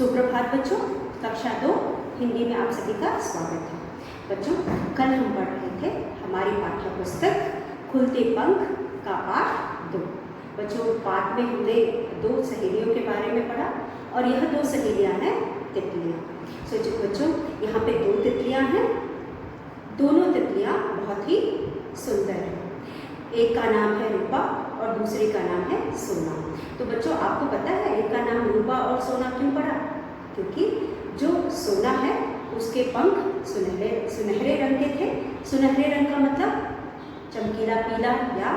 सुप्रभात बच्चों, कक्षा 2 हिंदी में आप सभी का स्वागत है। बच्चों, कल हम पढ़ रहे थे हमारी पाठ्य पुस्तक खुलते पंख का पाठ 2। बच्चों, पाठ में हमने 2 सहेलियों के बारे में पढ़ा और यह 2 सहेलियां हैं तितलियां। सोचो बच्चों, यहाँ पे 2 तितलियां हैं। दोनों तितलियां बहुत ही सुंदर हैं। एक का नाम है रूपा और दूसरे का नाम है सोना। तो बच्चों, आपको पता है एक का नाम रूपा और सोना क्यों पड़ा? क्योंकि जो सोना है उसके पंख सुनहरे रंग के थे। सुनहरे रंग का मतलब चमकीला पीला या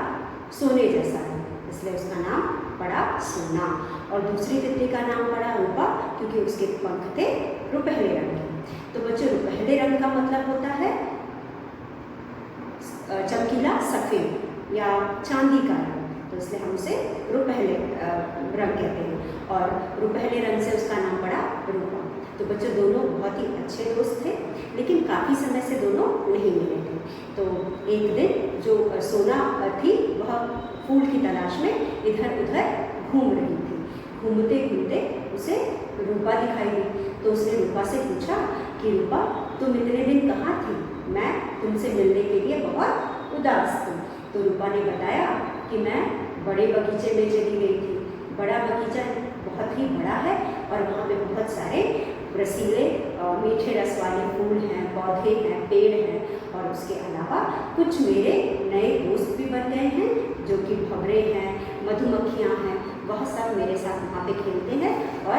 सोने जैसा है, इसलिए उसका नाम पड़ा सोना। और दूसरी तितली का नाम पड़ा रूपा क्योंकि उसके पंख थे रुपहले रंग के। तो बच्चों, रुपहले रंग का मतलब होता है चमकीला सफ़ेद या चांदी का रंग, तो इसलिए हम उसे रुपहले रंग कहते हैं और रुपहले रंग से उसका नाम पड़ा रूपा। तो बच्चों, दोनों बहुत ही अच्छे दोस्त थे, लेकिन काफ़ी समय से दोनों नहीं मिले थे। तो एक दिन जो सोना थी वह फूल की तलाश में इधर उधर घूम रही थी। घूमते घूमते उसे रूपा दिखाई दी, तो उसने रूपा से पूछा कि रूपा, तुम इतने दिन कहाँ थी? मैं तुमसे मिलने के लिए बहुत उदास थी। तो रूपा ने बताया कि मैं बड़े बगीचे में चली गई थी। बड़ा बगीचा बहुत ही बड़ा है और वहाँ पे बहुत सारे रसीले मीठे रस वाले फूल हैं, पौधे हैं, पेड़ हैं और उसके अलावा कुछ मेरे नए दोस्त भी बन गए हैं जो कि भंवरे हैं, मधुमक्खियाँ हैं। वह सब मेरे साथ वहाँ पे खेलते हैं और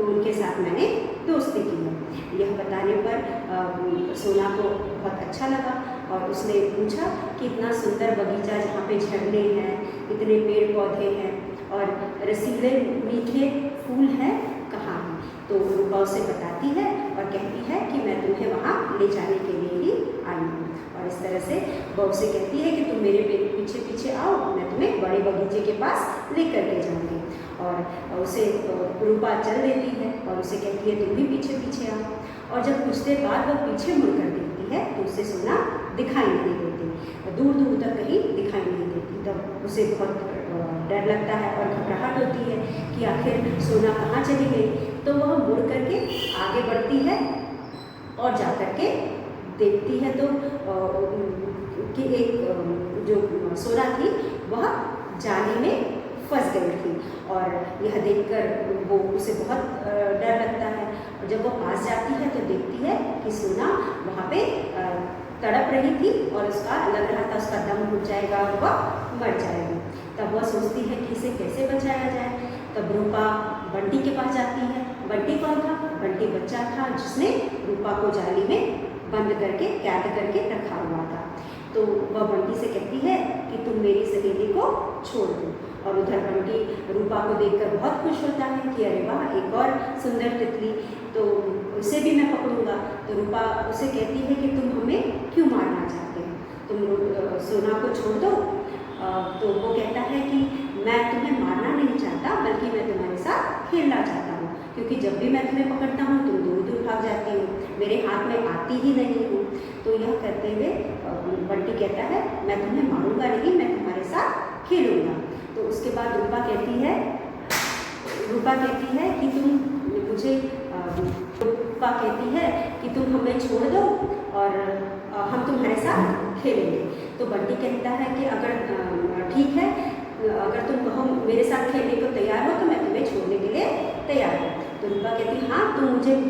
उनके साथ मैंने दोस्ती की है। यह बताने पर सोना को बहुत अच्छा लगा और उसने पूछा कि इतना सुंदर बगीचा जहाँ पे झरने हैं, इतने पेड़ पौधे हैं और रसीले मीठे फूल हैं, कहाँ हैं? तो रूपा उसे बताती है और कहती है कि मैं तुम्हें वहाँ ले जाने के लिए ही आई हूँ। और इस तरह से वह उसे कहती है कि तुम मेरे पीछे पीछे आओ, मैं तुम्हें बड़े बगीचे के पास लेकर के जाऊँगी। और उसे रूपा चल देती है और उसे कहती है तुम भी पीछे पीछे आओ। और जब कुछ देर बाद वह पीछे मुड़कर देखती है तो उसे सोना दिखाई नहीं देती, दूर दूर तक कहीं दिखाई नहीं देती। तब उसे बहुत डर लगता है और घबराहट होती है कि आखिर सोना कहाँ चली गई। तो वह मुड़ करके आगे बढ़ती है और जा कर के देखती है तो कि एक जो सोना थी वह जाली में फंस गई थी। और यह देखकर वो उसे बहुत डर लगता है और जब वो पास जाती है तो देखती है कि सोना वहाँ पे तड़प रही थी और उसका लग रहा था उसका दम घुट जाएगा और वह मर जाएगी। तब वह सोचती है कि इसे कैसे बचाया जाए। तब रूपा बंटी के पास जाती है। बंटी कौन था? बंटी बच्चा था जिसने रूपा को जाली में बंद करके कैद करके रखा हुआ था। तो वह बंटी से कहती है कि तुम मेरी सहेली को छोड़ दो। और उधर बंटी रूपा को देखकर बहुत खुश होता है कि अरे वाह, एक और सुंदर तितली, तो उसे भी मैं पकड़ूंगा। तो रूपा उसे कहती है कि तुम हमें क्यों मारना चाहते हो? तुम सोना को छोड़ दो। तो वो कहता है कि मैं तुम्हें मारना नहीं चाहता, बल्कि मैं तुम्हारे साथ खेलना चाहता हूँ, क्योंकि जब भी मैं तुम्हें पकड़ता हूँ तुम दूर दूर भाग जाती हो, मेरे हाथ में आती ही नहीं हूँ। तो यह करते हुए बंटी कहता है मैं तुम्हें मारूंगा नहीं, मैं तुम्हारे साथ खेलूँगा। तो उसके बाद रूपा कहती है कि तुम हमें छोड़ दो और हम तुम्हारे साथ खेलेंगे। तो बंटी कहता है कि अगर ठीक है, अगर तुम कहो मेरे साथ खेलने को तैयार हो तो मैं तुम्हें छोड़ने के लिए तैयार हूँ। तो रूपा कहती हाँ, तुम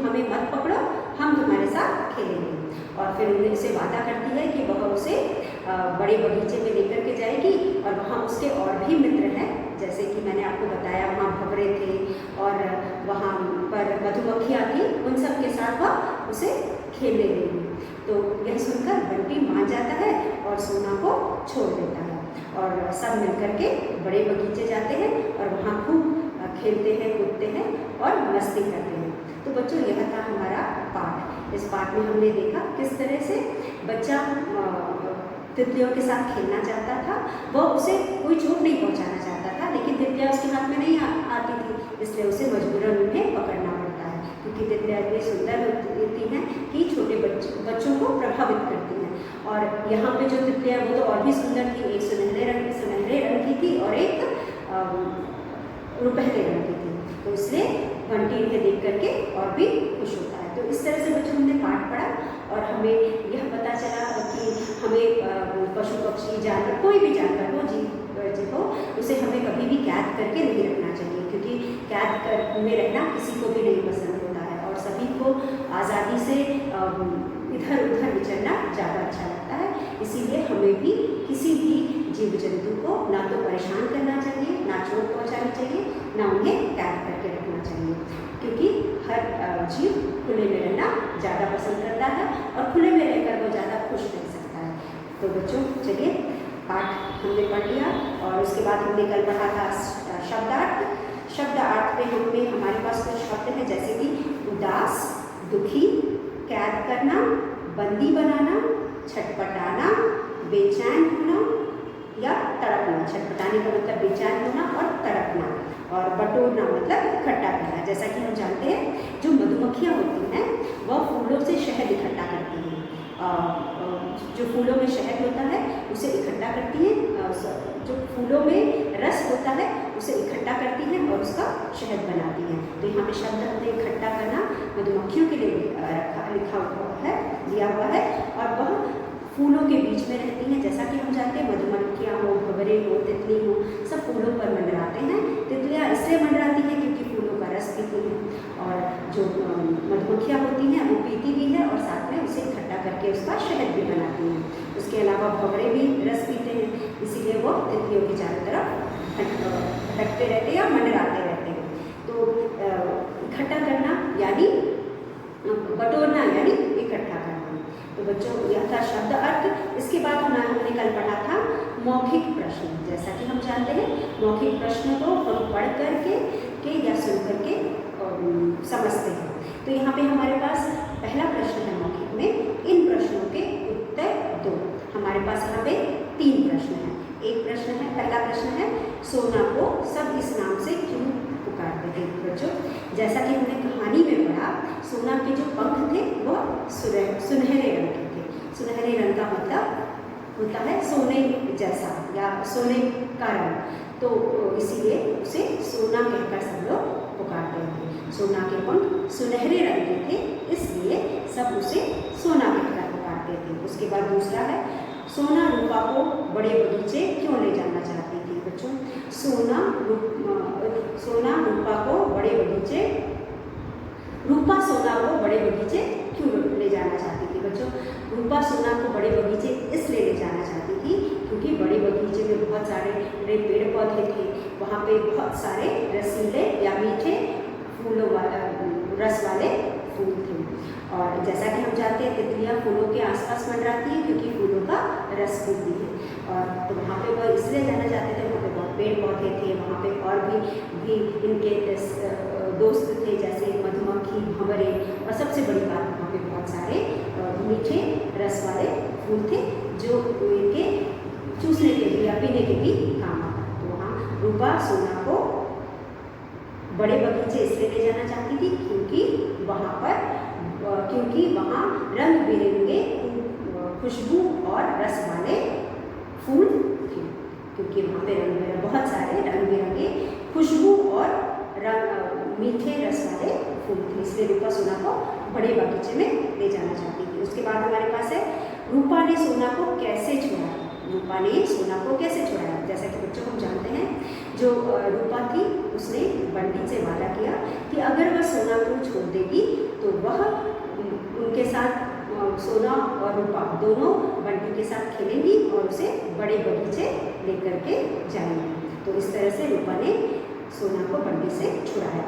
हमें मत पकड़ो, हम तुम्हारे साथ खेलेंगे। और फिर उन्हें उसे वादा करती है कि वह उसे बड़े बगीचे में लेकर के जाएगी और वहाँ उसके और भी मित्र हैं, जैसे कि मैंने आपको बताया वहाँ भंवरे थे और वहाँ पर मधुमक्खियाँ थी, उन सब के साथ वह उसे खेलने देगी। तो यह सुनकर बंटी मान जाता है और सोना को छोड़ देता है और सब मिलकर के बड़े बगीचे जाते हैं और वहाँ खूब खेलते हैं, कूदते हैं और मस्ती करते हैं। तो बच्चों, यह था हमारा पाठ। इस पाठ में हमने देखा किस तरह से बच्चा तितलियों के साथ खेलना चाहता था। वह उसे कोई चोट नहीं पहुंचाना चाहता था, लेकिन तितलियाँ उसके हाथ में नहीं आती थी, इसलिए उसे मजबूरन उन्हें पकड़ना पड़ता है, क्योंकि तितलियाँ इतनी सुंदर होती हैं कि छोटे बच्चों को प्रभावित करती हैं। और यहाँ पे जो तितलियाँ वो तो और भी सुंदर थी, एक सुनहरे रंग की थी और एक रुपहले रंग की थी। तो इसलिए घंटी इन्हें देख करके और भी खुश होता है। तो इस तरह से बच्चों हमने पाठ पढ़ा और हमें यह पता चला कि हमें पशु पक्षी जानवर कोई भी जानवर हो जीव हो उसे हमें कभी भी कैद करके नहीं रखना चाहिए, क्योंकि कैद कर में रहना किसी को भी नहीं पसंद होता है और सभी को आज़ादी से इधर उधर विचरना ज़्यादा अच्छा लगता है। इसीलिए हमें भी किसी भी जीव जंतु को ना तो परेशान करना चाहिए, ना चोट पहुंचानी चाहिए, ना उन्हें कैद करके रखना चाहिए, क्योंकि हर जीव खुले में रहना ज़्यादा पसंद करता है और खुले में रहकर वो ज़्यादा खुश रह सकता है। तो बच्चों चलिए पाठ हमने पढ़ लिया और उसके बाद हमने कल पढ़ा था शब्दार्थ। शब्दार्थ में हमने हमारे पास कुछ शब्द हैं जैसे कि उदास, दुखी, कैद करना, बंदी बनाना, छटपटाना, बेचैन होना या तड़पना। छटपटाने का मतलब बेचैन होना और तड़पना, और बटोरना मतलब इकट्ठा करना। जैसा कि हम जानते हैं जो मधुमक्खियाँ होती हैं वह फूलों से शहद इकट्ठा करती हैं। जो फूलों में शहद होता है उसे इकट्ठा करती हैं, जो फूलों में रस होता है उसे इकट्ठा करती हैं और उसका शहद बनाती हैं। तो यहाँ पे शब्द हमने इकट्ठा करना मधुमक्खियों के लिए लिखा हुआ है, दिया हुआ है, और वह फूलों के बीच में रहती हैं। जैसा कि हम जानते हैं मधुमक्खियाँ हो, भंवरे हो, तितली हो, सब फूलों पर मंडराते हैं। तितलियाँ इसलिए मंडराती हैं क्योंकि फूलों का रस पीती हैं, और जो मधुमक्खियाँ होती हैं वो पीती भी है और साथ में उसे इकट्ठा करके उसका शहद भी बनाती हैं। उसके अलावा भंवरे भी रस पीते हैं, इसीलिए वो तितलियों के चारों तरफ भटकते रहते हैं या मंडराते रहते हैं। तो इकट्ठा करना यानी बटोरना यानी इकट्ठा करना। तो बच्चों यह था शब्द अर्थ। इसके बाद हमने कल पढ़ा था मौखिक प्रश्न। जैसा कि हम जानते हैं मौखिक प्रश्न को हम पढ़ करके या सुन करके समझते हैं। तो यहाँ पे हमारे पास पहला प्रश्न है मौखिक में, इन प्रश्नों के उत्तर दो। हमारे पास यहाँ पे 3 प्रश्न हैं। एक प्रश्न है, पहला प्रश्न है सोना को सब इस नाम से क्यों पुकारते थे। बच्चों जैसा कि हमने कहानी में पढ़ा सोना के जो पंख थे वह सुनहरे रंग के थे। सुनहरे रंग का मतलब होता है सोने जैसा या सोने का रंग, तो इसीलिए उसे सोना कहकर सब लोग पुकारते थे। सोना के पंख सुनहरे रंग के थे इसलिए सब उसे सोना कहकर पुकारते थे। उसके बाद दूसरा है सोना रूपा को बड़े बगीचे क्यों ले जाना चाहती थी। बच्चों सोना रूपा को बड़े बगीचे, रूपा सोना को बड़े बगीचे क्यों ले जाना चाहती थी। बच्चों रूपा सोना को बड़े बगीचे इसलिए ले जाना चाहती थी क्योंकि बड़े बगीचे में बहुत सारे बड़े पेड़ पौधे थे, वहाँ पे बहुत सारे रसीले या मीठे फूलों रस वाले फूल थे। और जैसा कि हम जानते हैं तितलियाँ फूलों के आसपास मंडराती हैं क्योंकि फूलों का रस पीती है। और तो वहाँ पे वह इसलिए जाना चाहते थे, वहाँ पे बहुत पेड़ पौधे थे, वहाँ पे और भी इनके दोस्त थे जैसे मधुमक्खी, भंवरे, और सबसे बड़ी बात वहाँ पे बहुत सारे मीठे रस वाले फूल थे जो इनके चूसने के लिए या पीने के भी काम आता। तो वहाँ रूपा सोना को बड़े बगीचे इसलिए ले जाना चाहती थी क्योंकि वहाँ रंग बिरंगे खुशबू और रस वाले फूल थे। क्योंकि वहाँ पे बहुत सारे रंग बिरंगे खुशबू और मीठे रस वाले फूल थे, इसलिए रूपा सोना को बड़े बगीचे में ले जाना चाहती थी। उसके बाद हमारे पास है रूपा ने सोना को कैसे छुड़ाया। रूपा ने सोना को कैसे छुड़ाया। जैसा कि बच्चों हम जानते हैं जो रूपा थी उसने बंटी से वादा किया कि अगर वह सोना को छोड़ देगी तो वह उनके साथ सोना और रूपा दोनों बंटी के साथ खेलेंगी और उसे बड़े बगीचे लेकर के जाएंगी। तो इस तरह से रूपा ने सोना को बंटी से छुड़ाया।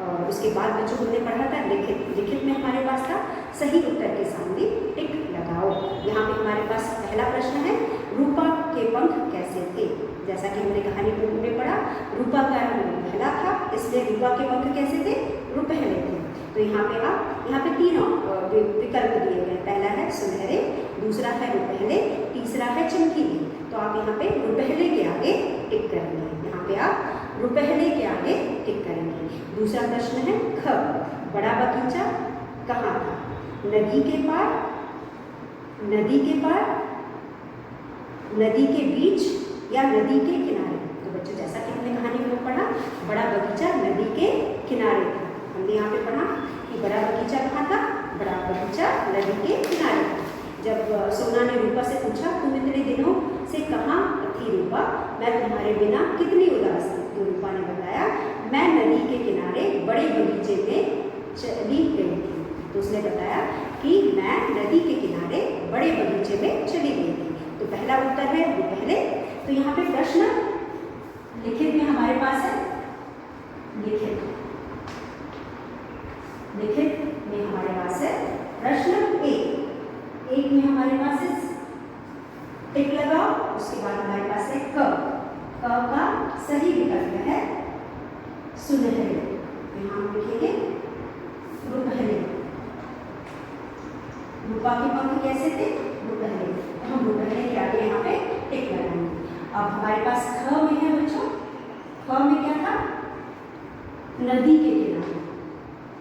और उसके बाद बच्चों हमने पढ़ा था लिखित में हमारे पास था सही उत्तर के सामने टिक लगाओ। यहाँ पे हमारे पास पहला प्रश्न है रूपा के पंख कैसे थे। जैसा कि हमने कहानी में पढ़ा रूपा का रंग पहला था इसलिए रूपा के पंख कैसे थे, रुपहले थे। तो यहाँ पे 3 विकल्प दिए गए। पहला है सुनहरे, दूसरा है रुपहले, तीसरा है चमकीले। तो आप यहाँ पे रुपहले के आगे टिक करेंगे। यहाँ पे आप रुपहले के आगे टिक करेंगे। दूसरा प्रश्न है ख बड़ा बगीचा कहाँ था। नदी के पार, नदी के पार, नदी के बीच या नदी के किनारे। तो बच्चों जैसा कि हमने कहानी में पढ़ा बड़ा बगीचा नदी के किनारे था। हमने यहाँ पे पढ़ा कि बड़ा बगीचा कहाँ था? बड़ा बगीचा नदी के किनारे था। जब सोना ने रूपा से पूछा, तुम इतने दिनों से कहाँ थी रूपा, मैं तुम्हारे बिना कितनी उदास थी। तो रूपा ने बताया, मैं नदी के किनारे बड़े बगीचे में चली गई थी। तो उसने बताया कि मैं नदी के किनारे बड़े बगीचे में चली गई थी। तो पहला उत्तर है वो पहले। तो यहाँ पे प्रश्न लिखित में हमारे पास है, लिखित में हमारे पास है प्रश्न एक में हमारे पास है टिक लगाओ, उसके बाद हमारे पास है क का सही विकल्प है सुनहरे। यहाँ हम लिखेंगे रुपहले। रूपा के पंख कैसे थे? रुपहले। तो हम रुपहले के आगे यहाँ पे टिक लगाएंगे। अब हमारे पास ख में है बच्चों, ख में क्या था? नदी के किनारे।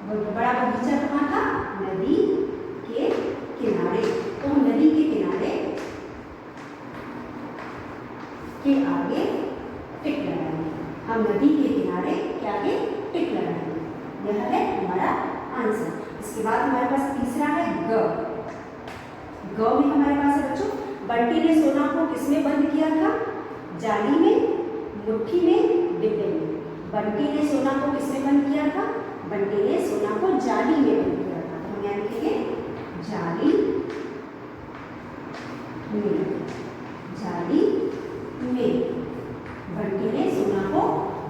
बड़ा बगीचा कहाँ था? नदी के किनारे। तो हम नदी के किनारे के आगे टिक लगाएंगे। हम नदी के किनारे के आगे टिक लगाएंगे। यह है हमारा आंसर। इसके बाद हमारे पास तीसरा है ग। ग में हमारे पास है बच्चों, बंटी ने सोना को किसमें बंद किया था? जाली में, मुट्ठी में, डिब्बे में। बंटी ने सोना को किसमें बंद किया था? बंटी ने सोना को जाली में बंद किया था। तो हम यहाँ लिखेंगे जाली में। जाली में बंटी ने सोना को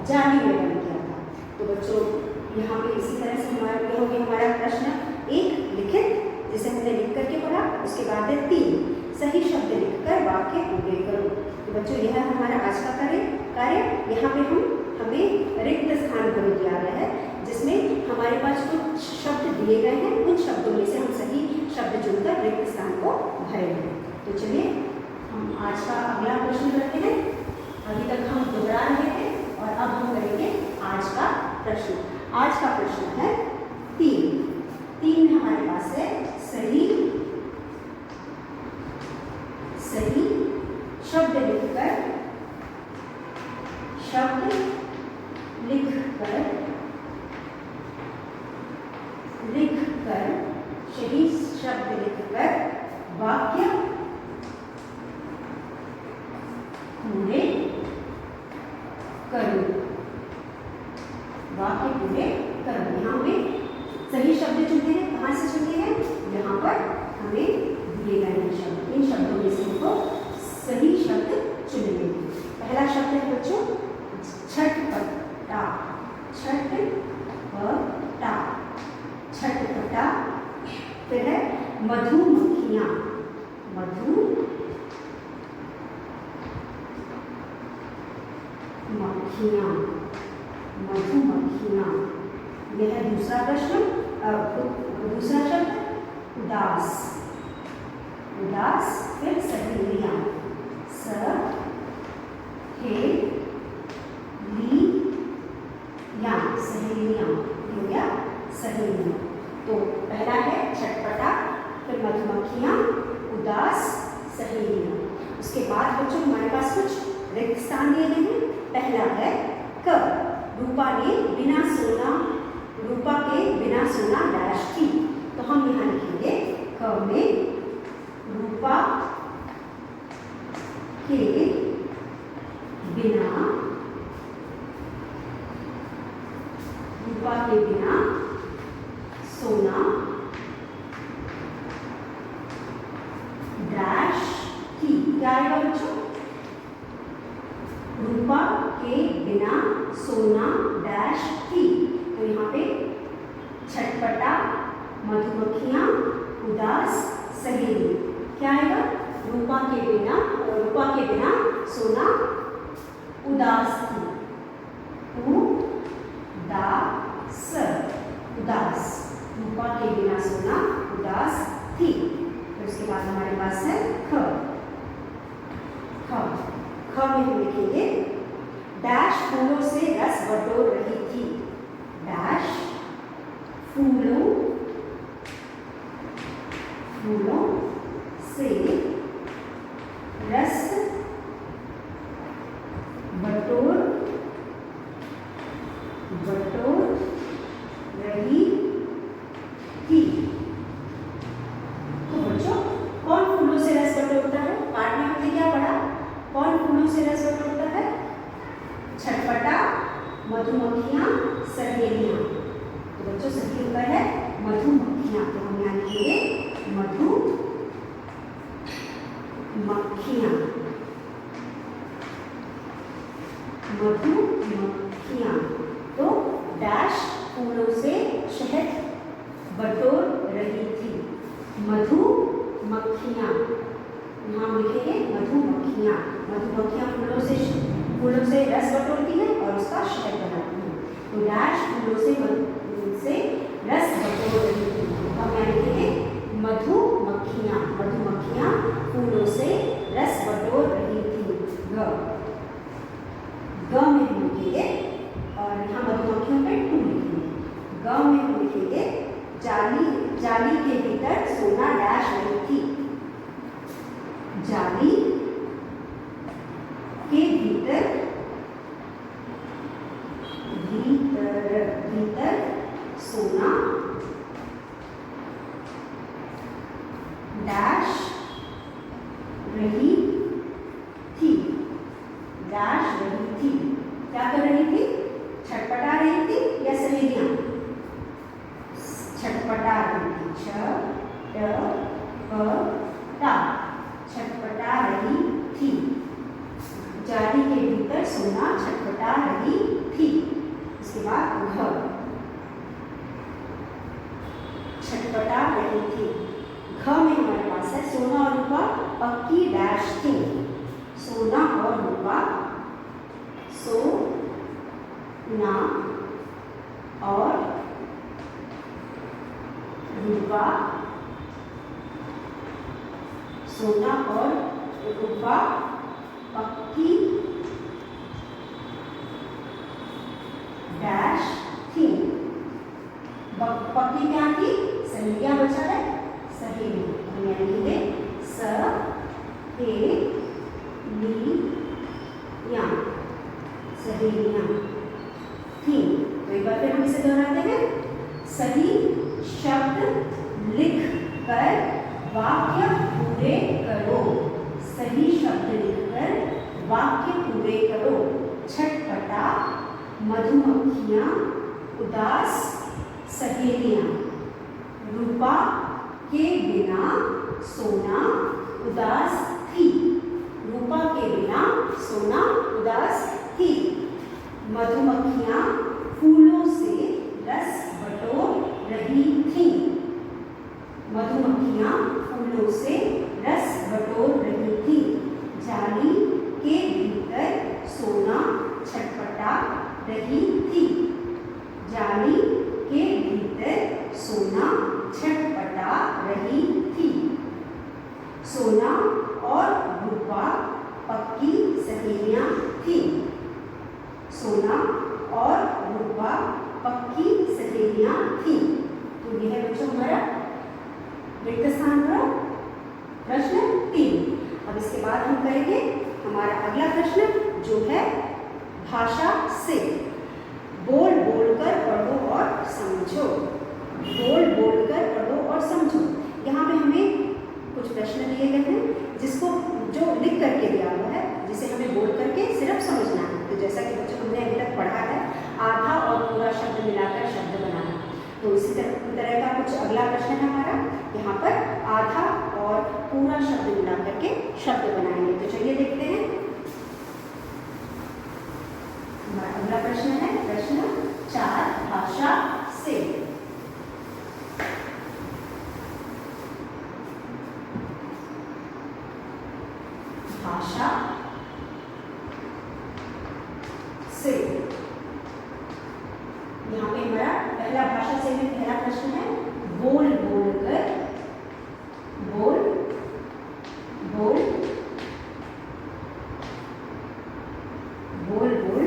जाली में बंद किया था। तो बच्चों यहाँ पे इसी तरह से हमारा हो गया हमारा प्रश्न एक लिखित, जिसे हमने लिख करके पढ़ा। उसके बाद है 3 सही शब्द लिखकर वाक्य पूरे करो। तो बच्चों यह हमारा आज का कार्य। यहाँ पे हमें रिक्त स्थान भरो दिया गया है, जिसमें हमारे पास कुछ शब्द दिए गए हैं। उन शब्दों में से हम सही शब्द चुनकर रिक्त स्थान को भरेंगे। तो चलिए हम आज का अगला प्रश्न करते हैं। अभी तक हम दोहरा रहे थे और अब हम करेंगे आज का प्रश्न। आज का प्रश्न है 3 हमारे पास है सही शब्द लिखकर सही शब्द लिखकर वाक्य पूरे करो। वाक्य पूरे करो। यहाँ में सही शब्द चुनते हैं। कहाँ से चुनते हैं? यहाँ पर हमें दिए गए हैं शब्द। इन शब्दों में से हमको सही शब्द चुनने। पहला शब्द है बच्चों छटपटा। छटपटा। छटपटा। फिर है मधुमक्खियाँ। मधुमक्खियाँ। यह है दूसरा प्रश्न। दूसरा शब्द उदास। फिर सहेलियाँ। सहेलियाँ हो गया सहेलियाँ। तो पहला है छटपटा, फिर मधुमक्खियाँ, उदास, सहेलियाँ। उसके बाद बच्चों हमारे पास कुछ रिक्त स्थान दिए गए हैं। पहला है क। रूपा के बिना सोना डैश थी। तो हम यहाँ लिखेंगे क में रूपा के बिना सोना डैश थी। क्या आएगा बच्चों? रूपा के बिना सोना डैश थी। तो यहाँ पे छटपटा, मधुमक्खियाँ, उदास, सहेली। क्या आएगा? रूपा के बिना सोना उदास थी। उदास। रूपा के बिना सोना उदास थी। तो उसके बाद हमारे पास है ख में हम लिखेंगे डैश फूलों से रस बटोर रही थी। डैश फूलों से रस बटोर रही बच्चों सही उत्तर है मधुमक्खियाँ। तो हम यहाँ लिखेंगे मधुमक्खियाँ। मधुमक्खियाँ। तो डैश फूलों से शहद बटोर रही थी। मधुमक्खियाँ, यहाँ लिखेंगे मधुमक्खियाँ। मधुमक्खियाँ फूलों से रस बटोरती हैं और उसका शहद बनाती हैं। तो डैश फूलों से रस बटोर रही थी। हम यहाँ लिखेंगे मधुमक्खियाँ। मधुमक्खियाँ फूलों से रस बटोर रही थी। ग में हम लिखेंगे, और यहाँ मधुमक्खियों पे टू लिखेंगे। ग में हम लिखेंगे जाली के भीतर सोना डैश रही थी। जाली के भीतर सोना डैश रही थी। डैश रही थी, क्या कर रही थी? छटपटा रही थी या सहेलियां? छटपटा रही थी। छटपटा रही थी। जाली के भीतर सोना छटपटा रही थी। इसके बाद घर, छटपटा रही थी। घ में हमारे पास है सोना और रूपा पक्की डैश थी। सोना और रूपा, सोना और रूपा, सोना और रूपा पक्की डैश थी। पक्की क्या थी? सहेलियां बचा है, सहेली। हम यहाँ लिखेंगे सहेलियां। सहेलियां थी। तो एक बार फिर हम इसे दोहराते हैं। सही शब्द लिख कर वाक्य पूरे करो। सही शब्द लिखकर वाक्य पूरे करो। छटपटा, मधुमक्खियाँ, उदास सहेलियाँ। रूपा के बिना सोना उदास थी। रूपा के बिना सोना उदास थी। मधुमक्खियाँ फूलों से रस बटोर रही थी। मधुमक्खियाँ फूलों से रस बटोर रही थी। जाली के भीतर सोना छटपटा रही थी। जाली के भीतर सोना छटपटा रही थी। सोना और रूपा पक्की सहेलियां थी। सोना और रूपा पक्की सहेलियां थी। तो यह है बच्चों हमारा रिक्त स्थान पर प्रश्न 3। अब इसके बाद हम करेंगे हमारा अगला प्रश्न जो है भाषा से। बोल बोल कर पढ़ो और समझो। बोल बोल कर पढ़ो और समझो। यहाँ पे हमें कुछ प्रश्न दिए गए हैं जिसको जो लिख करके दिया हुआ है, जिसे हमें बोल करके सिर्फ समझना है। तो जैसा कि बच्चों हमने अभी तक पढ़ा है, आधा और पूरा शब्द मिलाकर शब्द बनाना। तो इसी तरह का कुछ अगला प्रश्न है हमारा। यहाँ पर आधा और पूरा शब्द मिला करके शब्द बनाएंगे। तो चलिए देखते हैं। हमारा अगला प्रश्न है प्रश्न 4 भाषा से। भाषा से। यहाँ पे हमारा पहला भाषा से में पहला प्रश्न है बोल बोल कर। बोल बोल बोल बोल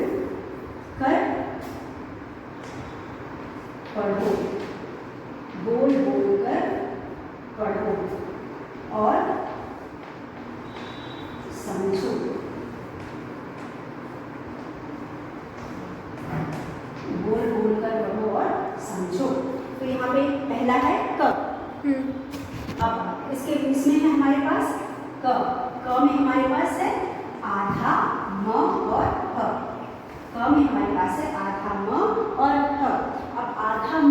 कर पढ़ो। बोल बोल कर पढ़ो और समझो। बोल बोल कर पढ़ो और समझो। तो यहाँ पे पहला है क। अब इसमें है हमारे पास क। क में हमारे पास है आधा म और ह। क में हमारे पास है आधा म और ह। अब आधा म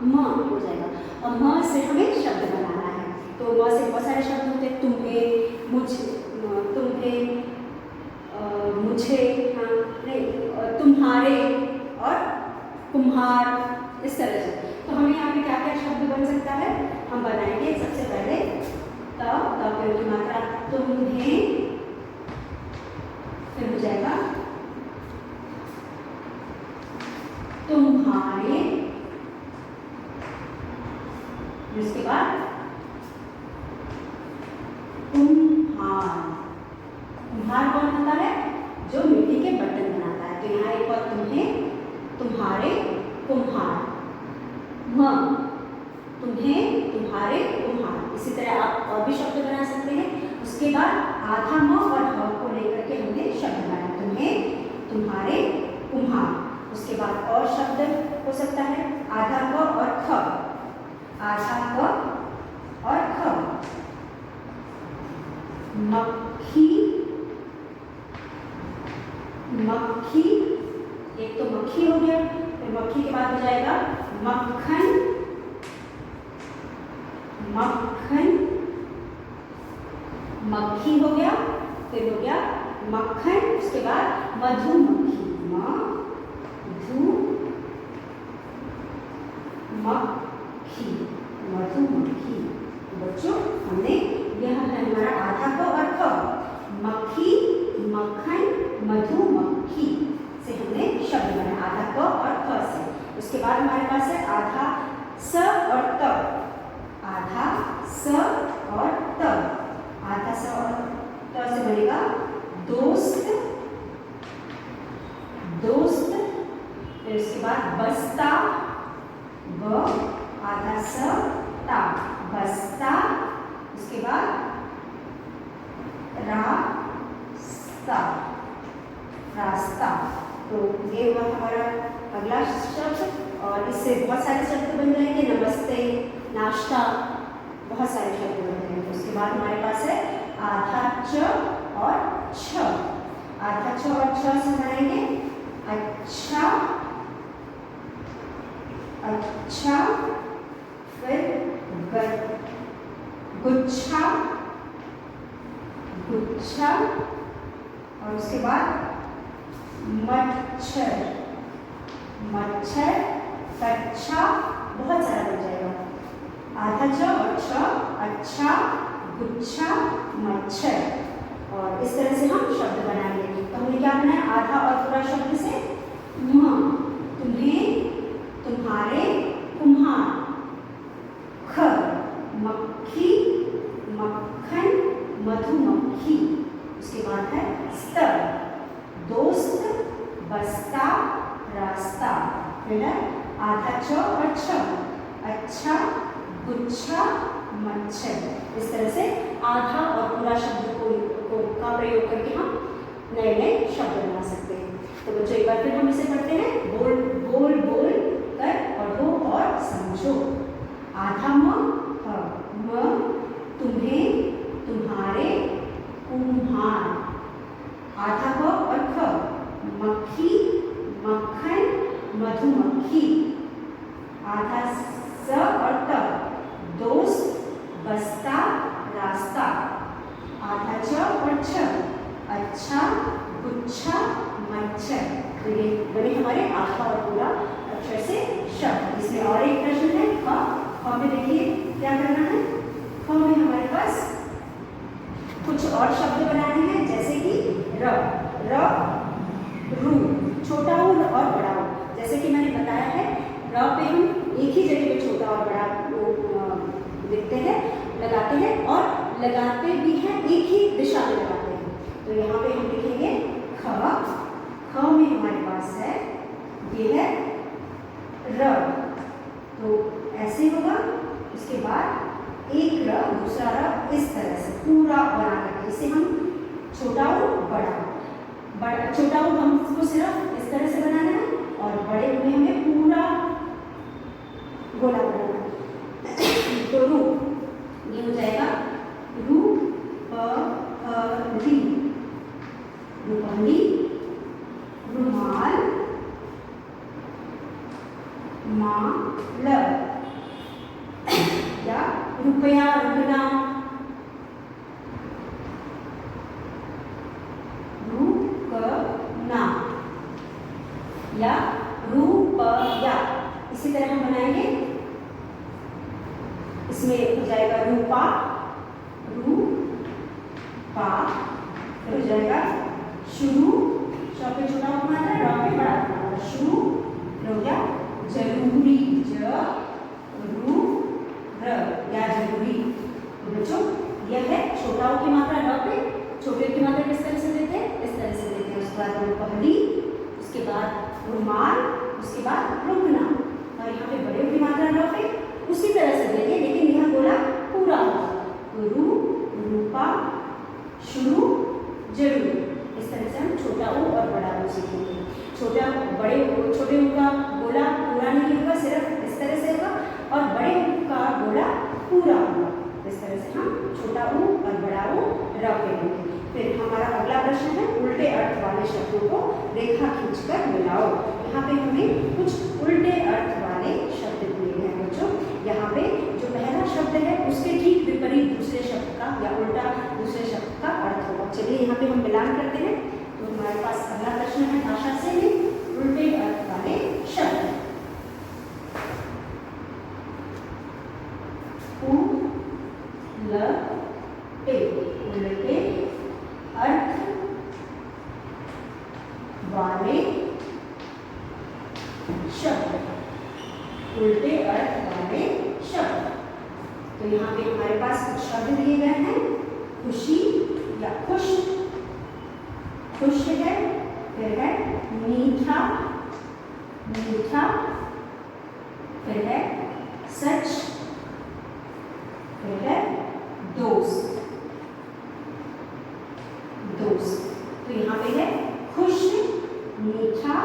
म हो जाएगा। और म से हमें शब्द बनाना है, तो म से बहुत सारे शब्द होते हैं, तुम्हें, तुम्हें, मुझे, हाँ नहीं, तुम्हारे और कुम्हार, इस तरह से। तो हमें यहाँ पे क्या क्या शब्द बन सकता है, हम बनाएंगे सबसे पहले प्रयोग की मात्रा तुम्हें, फिर हो जाएगा तुम्हारे, इसके बाद कुम्हार। कुम्हार कौन होता है, जो मिट्टी के बर्तन बनाता है। तो यहाँ एक और तुम्हें, तुम्हारे, कुम्हार। म, तुम्हें, तुम्हारे, कुम्हार। इसी तरह आप और भी शब्द बना सकते हैं। उसके बाद आधा म और ह को लेकर के हमने शब्द बनाया, तुम्हें, तुम्हारे, कुम्हार। उसके बाद और शब्द हो सकता है आधा क और ख, आधा क और ख। मक्खी, मक्खी, एक तो मक्खी हो गया, फिर मक्खी के बाद हो जाएगा मक्खन, मक्खन, मक्खी हो गया, फिर हो गया मक्खन। उसके बाद मधुमक्खी, मधु मक्खी, मधुमक्खी। बच्चों हमने यह है हमारा आधा क और ख, मक्खी, मक्खन, मधुमक्खी से हमने शब्द बनाया, आधा क और ख से। उसके बाद हमारे पास है आधा स और त, आधा स और त। आधा स और त से बनेगा दोस्त, दोस्त। फिर उसके बाद बस्ता, ब, आधा स, ता, बस्ता। उसके बाद रास्ता, रास्ता। तो ये हुआ हमारा अगला शब्द, और इससे बहुत सारे शब्द बन जाएंगे, नमस्ते, नाश्ता, बहुत सारे शब्द बन जाएंगे। उसके बाद हमारे पास है आधा च और छ, आधा छ और छ से बनाएंगे अच्छा, अच्छा, फिर गुच्छा, गुच्छा, और उसके बाद मच्छर, मच्छर, कच्छा, बहुत सारा बन जाएगा। आधा च और छ, अच्छा, गुच्छा, मच्छर। और इस तरह से हम शब्द बनाएंगे। तो हमने क्या बनाया, आधा और पूरा शब्द से म, तुम्हें, तुम्हारे, कुम्हार। ख, मक्खी, मक्खन, मधुमक्खी। उसके बाद है स्तर, दोस्त, बस्ता, रास्ता। फिर है आधा च और छ, अच्छा, गुच्छा, मच्छर। इस तरह से आधा और पूरा शब्द को का प्रयोग करके हम नए नए शब्द बना सकते हैं। तो बच्चों एक बार फिर हम इसे पढ़ते हैं, बोल बोल बोल कर पढ़ो और समझो। आधा म, तुम्हें, तुम्हारे, कुम्हार। आधा क और ख, मक्खी, मक्खन, मधुमक्खी। आधा स और त, दोस्त, बस्ता, रास्ता। आधा च और छ, अच्छा, गुच्छा, मच्छर। तो ये बने हमारे आधा और पूरा अक्षर से शब्द। इसमें और एक प्रश्न है ख में देखिए क्या करना है। ख में हमारे पास कुछ और शब्द बनाने हैं, जैसे कि र, रू, छोटा ऊ और बड़ा ऊ। जैसे कि मैंने बताया है, र पे हम एक ही जगह पे छोटा और बड़ा लिखते हैं, लगाते हैं, और लगाते भी हैं एक ही दिशा में लगाते हैं। तो यहाँ पे हम लिखेंगे ख। ख में हमारे पास है, ये है र, तो ऐसे होगा। उसके बाद एक र, दूसरा र, इस तरह से पूरा बना करके इसे हम छोटा ऊ, बड़ा, छोटा ऊ हमको सिर्फ इस तरह से बनाना है, और बड़े में हमें पूरा गोला बनाना है। तो रू, ये हो जाएगा रू, री, रूपहली, रुमाल, माँ, ल, या रुपया रुकना, रुकना, या रुपया। इसी तरह हम बनाएंगे, इसमें हो जाएगा रूपा, रूपा, हो जाएगा शुरू, श पे छोटा मात्रा, र पे बड़ा मात्रा, शुरू, हो गया जरूरी, जरूर, या जरूरी। तो बच्चों यह है छोटा की मात्रा र पे, छोटे की मात्रा किस तरह से देते हैं, इस तरह से देते हैं। उसके बाद पहली, उसके बाद रुमाल, उसके बाद रुकना, और यहाँ पे बड़े की मात्रा र पे उसी तरह से देंगे, लेकिन यह गोला पूरा होगा। तो रू, रूपा, शुरू, जरूर। इस तरह से हम छोटा ऊ और बड़ा ऊ सीखेंगे। छोटे ऊ का गोला पूरा नहीं होगा, सिर्फ इस तरह से होगा, और बड़े ऊ का गोला पूरा होगा। इस तरह से हम छोटा ऊ और बड़ा ऊ रख देंगे। फिर हमारा अगला प्रश्न है, उल्टे अर्थ वाले शब्दों को रेखा खींचकर मिलाओ। यहाँ पे हमें कुछ उल्टे अर्थ वाले शब्द दिए हैं बच्चों। यहाँ पे जो पहला शब्द है उसके ठीक विपरीत दूसरे शब्द का या उल्टा दूसरे शब्द का अर्थ होगा। चलिए यहाँ पे हम मिलान करते हैं। तो हमारे पास अगला प्रश्न है भाषा से ही उल्टे अर्थ वाले शब्द। उल्टे, उल्टे अर्थ वाले शब्द, उल्टे अर्थ वाले शब्द। तो यहाँ पे हमारे पास कुछ शब्द दिए गए हैं, खुशी या खुश, खुश है, फिर है मीठा, मीठा, फिर है सच, फिर है दोस्त, दोस्त। तो यहाँ पे है खुश, मीठा,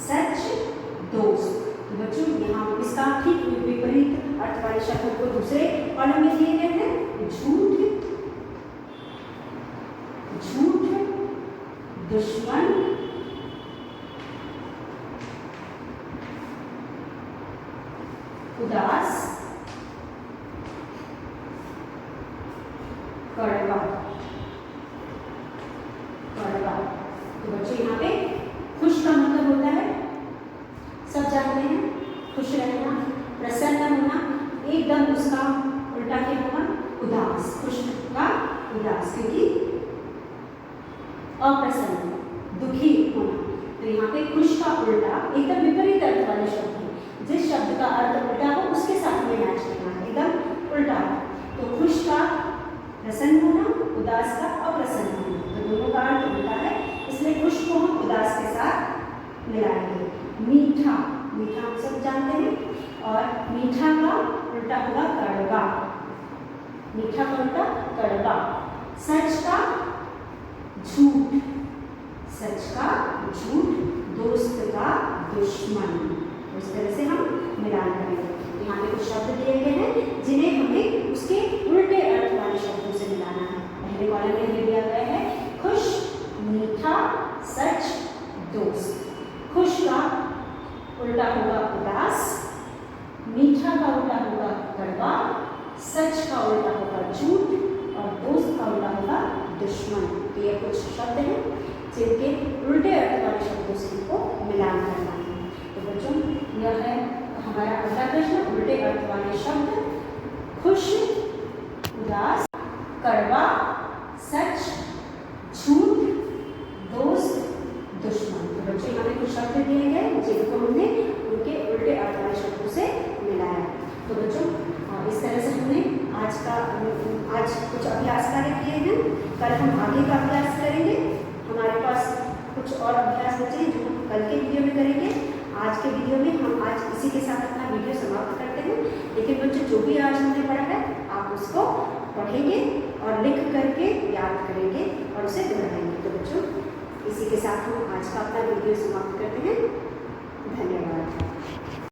सच, दोस्त। तो बच्चों यहाँ इसका ठीक विपरीत अर्थ वाले शब्दों को दूसरे कॉलम में दिए गए हैं, झूठ, झूठ, दुश्मन, उदास, कड़वा, कड़वा। तो बच्चों यहाँ पे खुश का मतलब होता है, सब जानते हैं, खुश रहना, प्रसन्न होना। एकदम उसका उल्टा क्या होगा, उदास, खुश का उदास, क्योंकि अप्रसन्न, दुखी होना। तो यहाँ पे खुश का उल्टा एकदम विपरीत अर्थ वाले शब्द है। जिस शब्द का अर्थ उल्टा हो उसके साथ में मैच करना है, एकदम उल्टा। तो खुश का प्रसन्न होना, उदास का अप्रसन्न होना, तो दोनों का अर्थ उल्टा है, इसलिए खुश को हम उदास के साथ मिलाएंगे। मीठा, मीठा हम सब जानते हैं, और मीठा का उल्टा होगा कड़वा, मीठा का उल्टा कड़वा। सच का झूठ, सच का झूठ, दोस्त का दुश्मन। उस तरह से हम मिलान करेंगे। यहाँ पे कुछ शब्द दिए गए हैं जिन्हें हमें उसके उल्टे अर्थ वाले शब्दों से मिलाना है। पहले कॉलम में दिया गया है खुश, मीठा, सच, दोस्त। खुश का उल्टा होगा उदास, मीठा का उल्टा होगा कड़वा, सच का उल्टा होगा झूठ, और दोस्त का उल्टा होगा दुश्मन। तो ये कुछ शब्द हैं जिनके उल्टे अर्थ वाले शब्दों से इनको मिलान करना है। तो बच्चों यह है हमारा अगला प्रश्न, उल्टे अर्थ वाले शब्द, खुश, उदास, कड़वा, सच, झूठ, दोस्त, दुश्मन। तो बच्चों यहाँ पे कुछ शब्द दिए गए जिनको हमने उनके उल्टे अर्थ वाले शब्दों से मिलाया। तो बच्चों इस तरह से हमने आज कुछ अभ्यास कार्य किए हैं। कल हम आगे का अभ्यास करेंगे। हमारे पास कुछ और अभ्यास बचे हैं जो हम कल के वीडियो में करेंगे। आज के वीडियो में हम आज इसी के साथ अपना वीडियो समाप्त करते हैं। लेकिन बच्चों जो भी आज हमने पढ़ा है आप उसको पढ़ेंगे और लिख करके याद करेंगे और उसे दोहराएंगे। तो बच्चों इसी के साथ हम आज का अपना वीडियो समाप्त करते हैं। धन्यवाद।